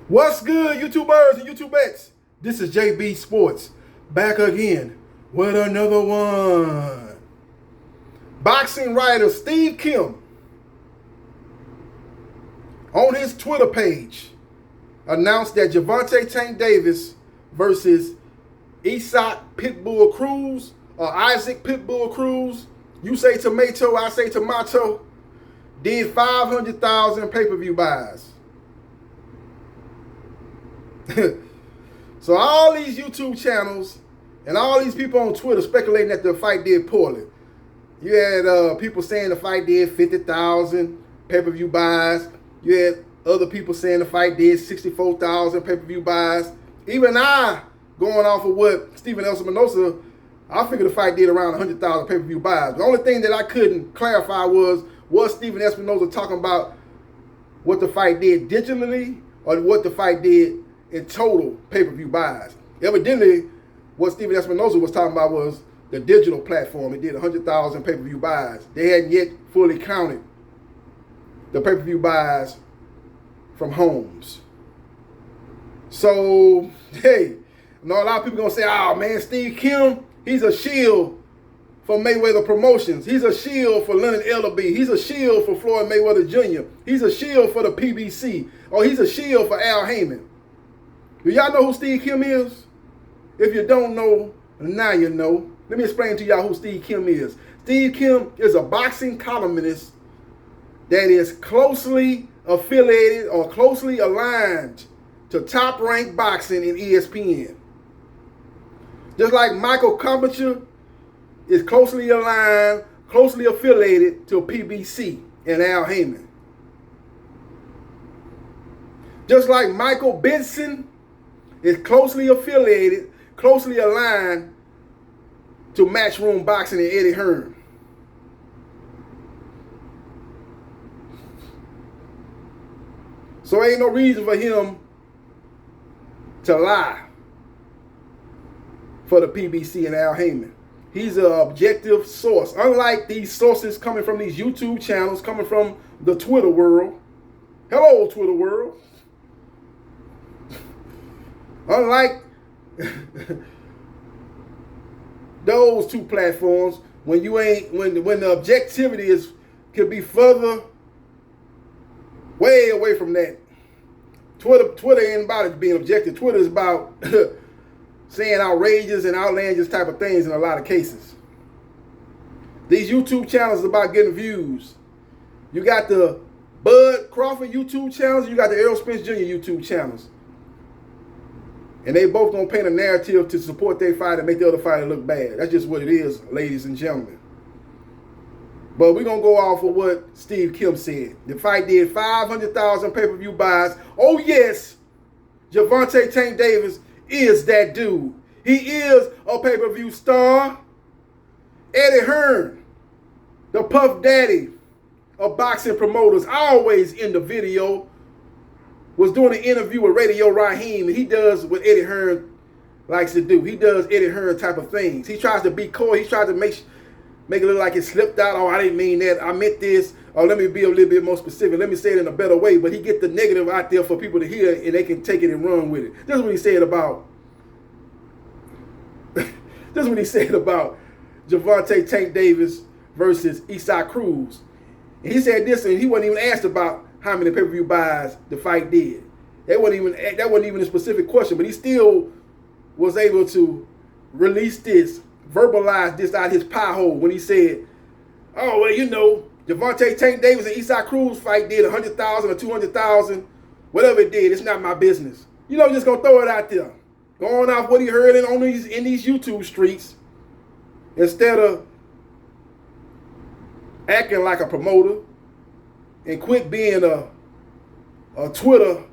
What's good, YouTubers and YouTubettes? This is JB Sports, back again with another one. Boxing writer Steve Kim, on his Twitter page, announced that Gervonta Tank Davis versus Isaac Pitbull Cruz, or Isaac Pitbull Cruz, you say tomato, I say tomato, did 500,000 pay-per-view buys. So all these YouTube channels and all these people on Twitter speculating that the fight did poorly. You had people saying the fight did 50,000 pay-per-view buys. You had other people saying the fight did 64,000 pay-per-view buys. Even I, going off of what Stephen Espinosa, I figured the fight did around 100,000 pay-per-view buys. The only thing that I couldn't clarify was Stephen Espinosa talking about what the fight did digitally or what the fight did in total pay-per-view buys. Evidently, what Stephen Espinosa was talking about was the digital platform. It did 100,000 pay-per-view buys. They hadn't yet fully counted the pay-per-view buys from homes. So, hey, I know a lot of people gonna say, oh man, Steve Kim, he's a shield for Mayweather Promotions. He's a shield for Leonard Ellerbe. He's a shield for Floyd Mayweather Jr. He's a shield for the PBC. Or he's a shield for Al Heyman. Do y'all know who Steve Kim is? If you don't know, now you know. Let me explain to y'all who Steve Kim is. Steve Kim is a boxing columnist that is closely affiliated or closely aligned to Top Rank Boxing in ESPN. Just like Michael Kombacher is closely aligned, closely affiliated to PBC and Al Heyman. Just like Michael Benson is closely affiliated, closely aligned to Matchroom Boxing and Eddie Hearn. So ain't no reason for him to lie for the PBC and Al Heyman. He's an objective source. Unlike these sources coming from these YouTube channels, coming from the Twitter world. Hello, Twitter world. Unlike those two platforms, when the objectivity could be further, way away from that. Twitter ain't about it being objective. Twitter is about saying outrageous and outlandish type of things in a lot of cases. These YouTube channels is about getting views. You got the Bud Crawford YouTube channels, you got the Errol Spence Jr. YouTube channels. And they both gonna paint a narrative to support their fight and make the other fighter look bad. That's just what it is, ladies and gentlemen. But we're gonna go off of what Steve Kim said. The fight did 500,000 pay-per-view buys. Oh yes, Gervonta Tank Davis is that dude. He is a pay-per-view star. Eddie Hearn, the Puff Daddy of boxing promoters, always in the video, was doing an interview with Radio Raheem, and he does what Eddie Hearn likes to do. He does Eddie Hearn type of things. He tries to be coy. He tries to make it look like it slipped out. Oh, I didn't mean that. I meant this. Or let me be a little bit more specific. Let me say it in a better way. But he get the negative out there for people to hear, and they can take it and run with it. This is what he said about. This is what he said about Gervonta Tank Davis versus Isaac Cruz. And he said this, and he wasn't even asked about how many pay-per-view buys the fight did. That wasn't even a specific question, but he still was able to release this, verbalize this out his pie hole when he said, oh, well, you know, Gervonta Tank Davis and Isaac Cruz fight did 100,000 or 200,000, whatever it did, it's not my business. You know, just gonna throw it out there. Going off what he heard in these YouTube streets, instead of acting like a promoter, and quit being a Twitter,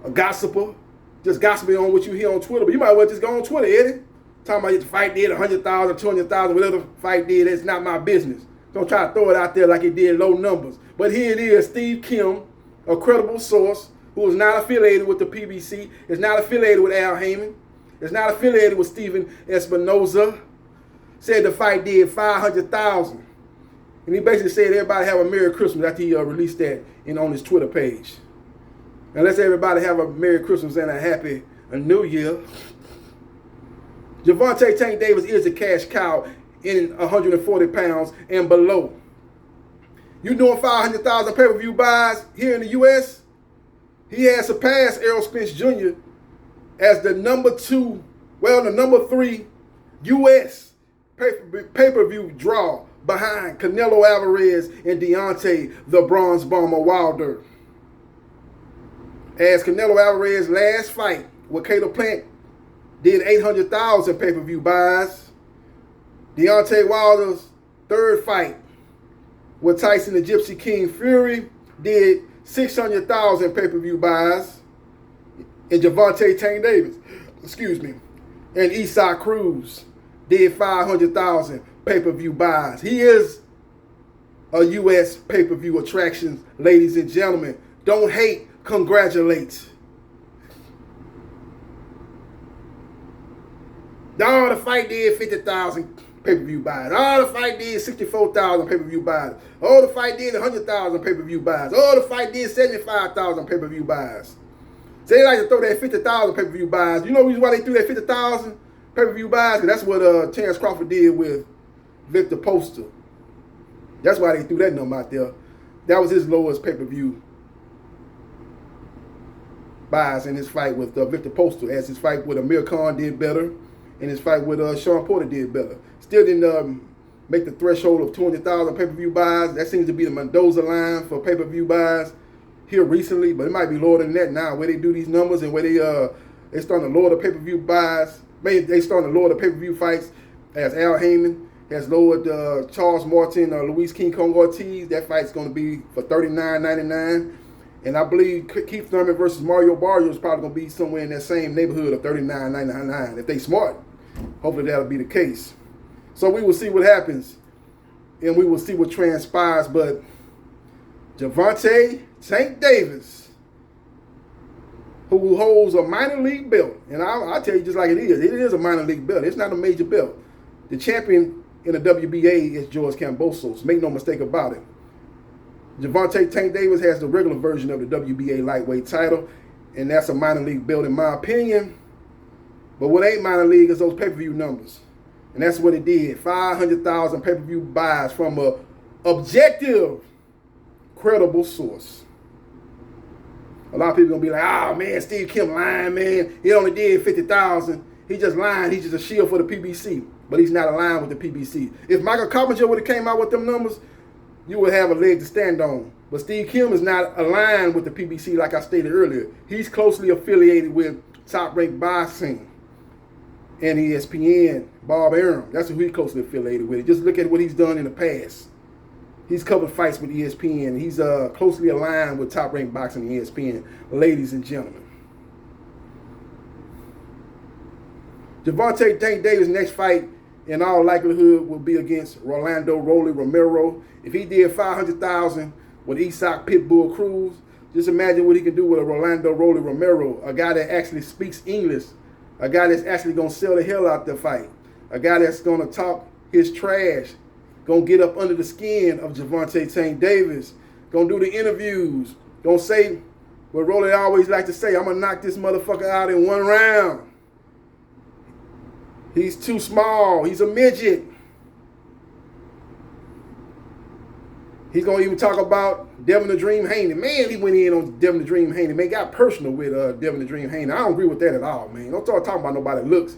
a gossiper, just gossiping on what you hear on Twitter. But you might well just go on Twitter, Eddie. Talking about the fight did 100,000, 200,000, whatever the fight did, it's not my business. Don't try to throw it out there like it did low numbers. But here it is, Steve Kim, a credible source, who is not affiliated with the PBC, is not affiliated with Al Heyman, is not affiliated with Stephen Espinosa, said the fight did 500,000. And he basically said everybody have a Merry Christmas after he released that on his Twitter page. And let's everybody have a Merry Christmas and a Happy New Year. Gervonta Tank Davis is a cash cow in 140 pounds and below. You doing 500,000 pay-per-view buys here in the U.S.? He has surpassed Errol Spence Jr. as the number 3 U.S. pay-per-view draw behind Canelo Alvarez and Deontay the Bronze Bomber Wilder. As Canelo Alvarez's last fight with Caleb Plant did 800,000 pay-per-view buys, Deontay Wilder's third fight with Tyson the Gypsy King Fury did 600,000 pay-per-view buys, and Gervonta Tank Davis, and Tank-Cruz did 500,000 pay-per-view buys. He is a U.S. pay-per-view attraction, ladies and gentlemen. Don't hate, congratulate. The fight did 50,000 pay-per-view buys. The fight did 64,000 pay-per-view buys. The fight did 100,000 pay-per-view buys. The fight did 75,000 pay-per-view buys. So they like to throw that 50,000 pay-per-view buys. You know the reason why they threw that 50,000 pay-per-view buys? Because that's what Terrence Crawford did with Victor Poster. That's why they threw that number out there. That was his lowest pay-per-view buys in his fight with Victor Poster, as his fight with Amir Khan did better, and his fight with Sean Porter did better. Still didn't make the threshold of 200,000 pay-per-view buys. That seems to be the Mendoza line for pay-per-view buys here recently, but it might be lower than that now, where they do these numbers and where they starting to lower the pay-per-view buys. Maybe they starting to lower the pay-per-view fights, as Al Heyman has lowered Charles Martin or Luis King Kong Ortiz. That fight's going to be for $39.99. And I believe Keith Thurman versus Mario Barrio is probably going to be somewhere in that same neighborhood of $39.99. If they smart, hopefully that'll be the case. So we will see what happens, and we will see what transpires. But Gervonta Tank Davis, who holds a minor league belt, and I'll tell you just like it is a minor league belt. It's not a major belt. The champion in the WBA is George Kambosos. Make no mistake about it. Gervonta Tank Davis has the regular version of the WBA lightweight title, and that's a minor league belt in my opinion. But what ain't minor league is those pay-per-view numbers. And that's what it did. 500,000 pay-per-view buys from a objective, credible source. A lot of people going to be like, oh, man, Steve Kim lying, man. He only did 50,000. He just lying. He's just a shield for the PBC. But he's not aligned with the PBC. If Michael Coppinger would have came out with them numbers, you would have a leg to stand on. But Steve Kim is not aligned with the PBC like I stated earlier. He's closely affiliated with Top Rank Boxing and ESPN, Bob Arum. That's who he's closely affiliated with. Just look at what he's done in the past. He's covered fights with ESPN. He's closely aligned with Top Rank Boxing and ESPN, ladies and gentlemen. Gervonta Tank Davis' next fight, in all likelihood, will be against Rolando Rolly Romero. If he did 500,000 with Isaac Pitbull Cruz, just imagine what he can do with a Rolando Rolly Romero, a guy that actually speaks English, a guy that's actually going to sell the hell out the fight, a guy that's going to talk his trash, going to get up under the skin of Gervonta Tank Davis, going to do the interviews, going to say what Rolly always like to say, I'm going to knock this motherfucker out in one round. He's too small. He's a midget. He's going to even talk about Devin the Dream Haney. Man, he went in on Devin the Dream Haney. Man, got personal with Devin the Dream Haney. I don't agree with that at all, man. Don't start talking about nobody looks.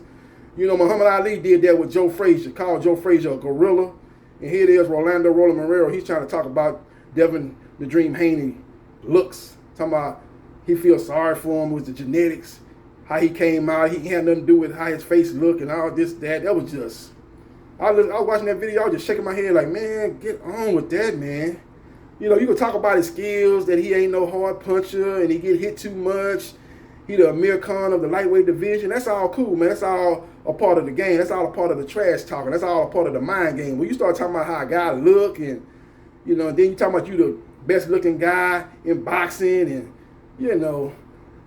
You know, Muhammad Ali did that with Joe Frazier, called Joe Frazier a gorilla. And here it is, Rolando Rolly Romero. He's trying to talk about Devin the Dream Haney looks. Talking about he feels sorry for him with the genetics. How he came out, he had nothing to do with how his face looked and all this, that. That was just, I was watching that video, I was just shaking my head like, man, get on with that, man. You know, you can talk about his skills, that he ain't no hard puncher and he get hit too much. He the Amir Khan of the lightweight division. That's all cool, man. That's all a part of the game. That's all a part of the trash talking. That's all a part of the mind game. When you start talking about how a guy look and, you know, then you talking about you the best looking guy in boxing and, you know,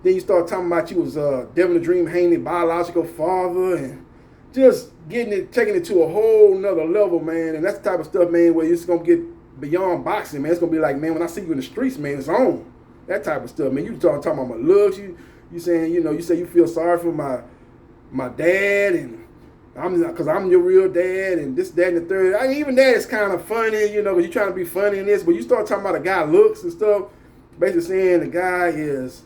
then you start talking about you was Devin the Dream Haney biological father and just taking it to a whole nother level, man. And that's the type of stuff, man, where it's going to get beyond boxing, man. It's going to be like, man, when I see you in the streets, man, it's on. That type of stuff, man. You talking about my looks. You saying, you say you feel sorry for my dad, and because I'm your real dad, and this, that, and the third. I mean, even that is kind of funny, because you're trying to be funny in this, but you start talking about a guy looks and stuff, basically saying the guy is,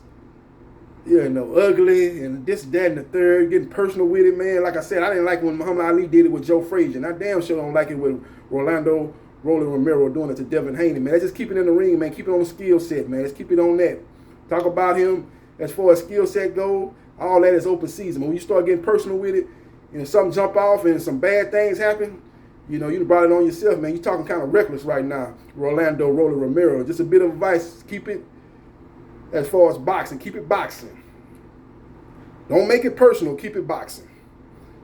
ugly, and this, that, and the third, getting personal with it, man. Like I said, I didn't like when Muhammad Ali did it with Joe Frazier, and I damn sure don't like it with Rolando Romero doing it to Devin Haney, man. Let's just keep it in the ring, man. Keep it on the skill set, man. Let's keep it on that. Talk about him as far as skill set goes. All that is open season. But when you start getting personal with it, something jump off and some bad things happen, you brought it on yourself, man. You're talking kind of reckless right now, Rolando Romero. Just a bit of advice. Keep it, as far as boxing, keep it boxing. Don't make it personal. Keep it boxing.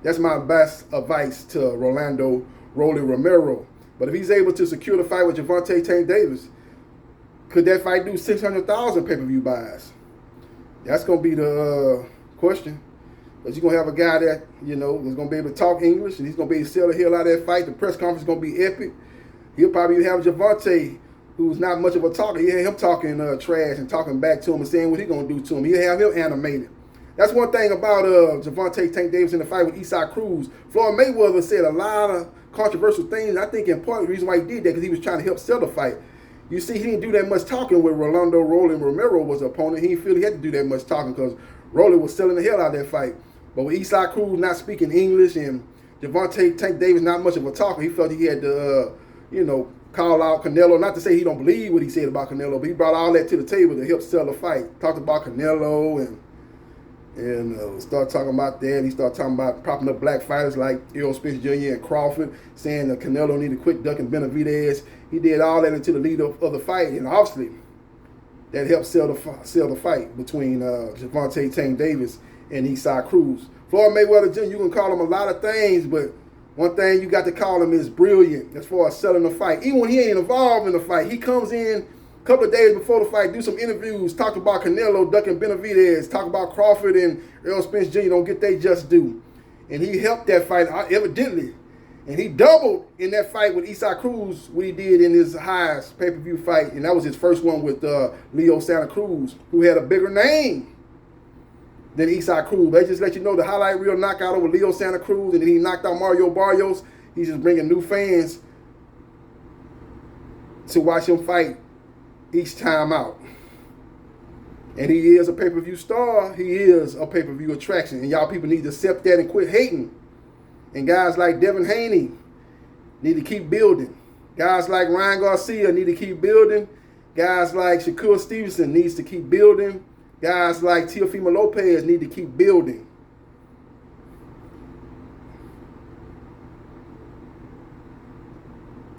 That's my best advice to Rolando Romero. But if he's able to secure the fight with Gervonta Tank Davis, could that fight do 600,000 pay-per-view buys? That's going to be the question. But you're going to have a guy that, is going to be able to talk English, and he's going to be able to sell the hell out of that fight. The press conference is going to be epic. He'll probably have Gervonta, who's not much of a talker. He'll have him talking trash and talking back to him and saying what he's going to do to him. He'll have him animated. That's one thing about Gervonta Tank Davis in the fight with Tank-Cruz. Floyd Mayweather said a lot of controversial things. I think in part the reason why he did that because he was trying to help sell the fight. You see, he didn't do that much talking when Rolando Romero was an opponent. He didn't feel he had to do that much talking because Rolly was selling the hell out of that fight. But with Tank-Cruz not speaking English and Gervonta Tank Davis not much of a talker, he felt he had to, call out Canelo. Not to say he don't believe what he said about Canelo, but he brought all that to the table to help sell the fight. Talked about Canelo and start talking about that. He started talking about propping up black fighters like Errol Spence Jr. and Crawford, saying that Canelo needed to quit ducking Benavidez. He did all that into the lead of the fight, and obviously that helped sell the fight between Gervonta Tank Davis and Tank-Cruz. Floyd Mayweather Jr., you can call him a lot of things, but one thing you got to call him is brilliant as far as selling the fight. Even when he ain't involved in the fight, he comes in a couple of days before the fight, do some interviews, talk about Canelo ducking Benavidez, talk about Crawford and Errol Spence Jr. don't get they just due. And he helped that fight, evidently. And he doubled in that fight with Tank-Cruz what he did in his highest pay-per-view fight. And that was his first one with Leo Santa Cruz, who had a bigger name than Tank-Cruz. They just let you know the highlight reel knockout over Leo Santa Cruz, and then he knocked out Mario Barrios. He's just bringing new fans to watch him fight each time out. And he is a pay-per-view star. He is a pay-per-view attraction. And y'all people need to accept that and quit hating. And guys like Devin Haney need to keep building. Guys like Ryan Garcia need to keep building. Guys like Shakur Stevenson needs to keep building. Guys like Teofimo Lopez need to keep building.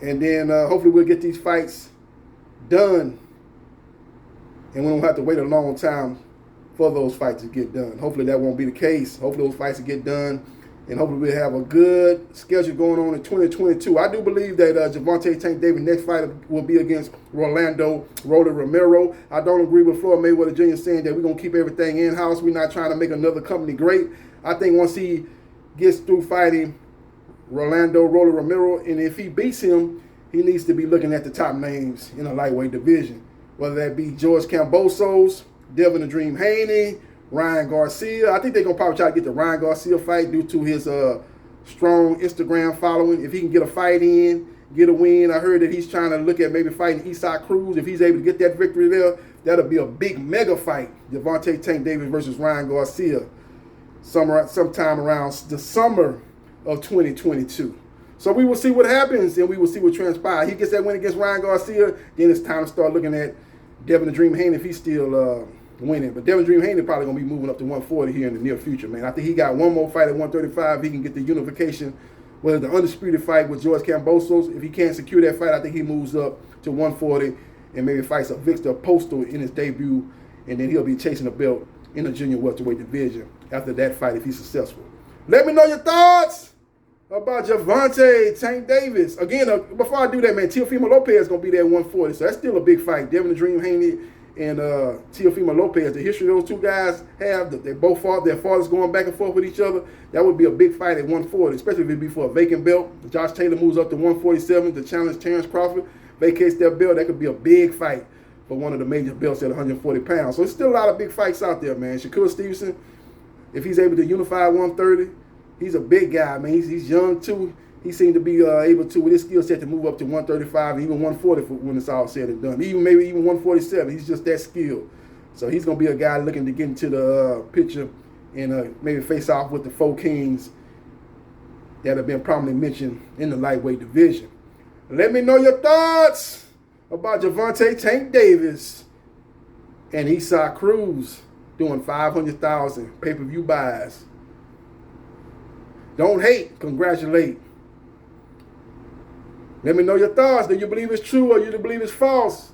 And then hopefully we'll get these fights done. And we don't have to wait a long time for those fights to get done. Hopefully that won't be the case. Hopefully those fights will get done. And hopefully we'll have a good schedule going on in 2022. I do believe that Gervonta Tank Davis' next fight will be against Rolando Romero. I don't agree with Floyd Mayweather Jr. saying that we're going to keep everything in-house. We're not trying to make another company great. I think once he gets through fighting Rolando Romero, and if he beats him, he needs to be looking at the top names in the lightweight division. Whether that be George Kambosos, Devin the Dream Haney, Ryan Garcia. I think they're going to probably try to get the Ryan Garcia fight due to his strong Instagram following. If he can get a fight in, get a win. I heard that he's trying to look at maybe fighting Tank-Cruz. If he's able to get that victory there, that'll be a big mega fight. Gervonta Tank Davis versus Ryan Garcia sometime around the summer of 2022. So we will see what happens, and we will see what transpires. He gets that win against Ryan Garcia, then it's time to start looking at Devin the Dream Haney if he's still winning. But Devin Dream Haney probably going to be moving up to 140 here in the near future, man. I think he got one more fight at 135. He can get the unification, whether the undisputed fight with George Kambosos. If he can't secure that fight, I think he moves up to 140 and maybe fights a Victor Postal in his debut, and then he'll be chasing the belt in the junior welterweight division after that fight if he's successful. Let me know your thoughts about Gervonta Tank Davis. Again, before I do that, man, Teofimo Lopez is going to be there at 140, so that's still a big fight. Devin the Dream Haney and Teofimo Lopez, the history those two guys have, they both fought, their fathers going back and forth with each other. That would be a big fight at 140, especially if it'd be for a vacant belt. Josh Taylor moves up to 147 to challenge Terrence Crawford, vacates that belt. That could be a big fight for one of the major belts at 140 pounds. So there's still a lot of big fights out there, man. Shakur Stevenson, if he's able to unify 130, he's a big guy, man. He's young too. He seemed to be able to, with his skill set, to move up to 135 and even 140 when it's all said and done. Maybe even 147. He's just that skilled. So he's going to be a guy looking to get into the picture and maybe face off with the 4 kings that have been prominently mentioned in the lightweight division. Let me know your thoughts about Gervonta Tank Davis and Tank-Cruz doing 500,000 pay-per-view buys. Don't hate, congratulate. Let me know your thoughts. Do you believe it's true or you believe it's false?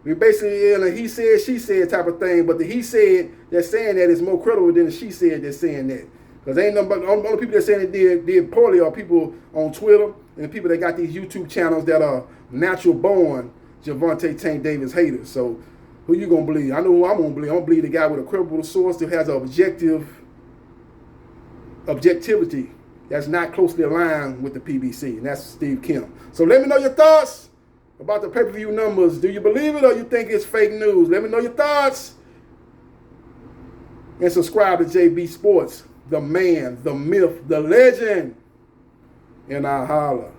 We basically in a he said, she said type of thing, but the he said that's saying that is more credible than the she said that's saying that. Because ain't none but the only people that saying it did poorly are people on Twitter and the people that got these YouTube channels that are natural born Gervonta Tank Davis haters. So who you gonna believe? I know who I'm gonna believe. I'm gonna believe the guy with a credible source that has an objectivity that's not closely aligned with the PBC, and that's Steve Kim. So let me know your thoughts about the pay-per-view numbers. Do you believe it or you think it's fake news? Let me know your thoughts. And subscribe to JB Sports, the man, the myth, the legend. And I holla.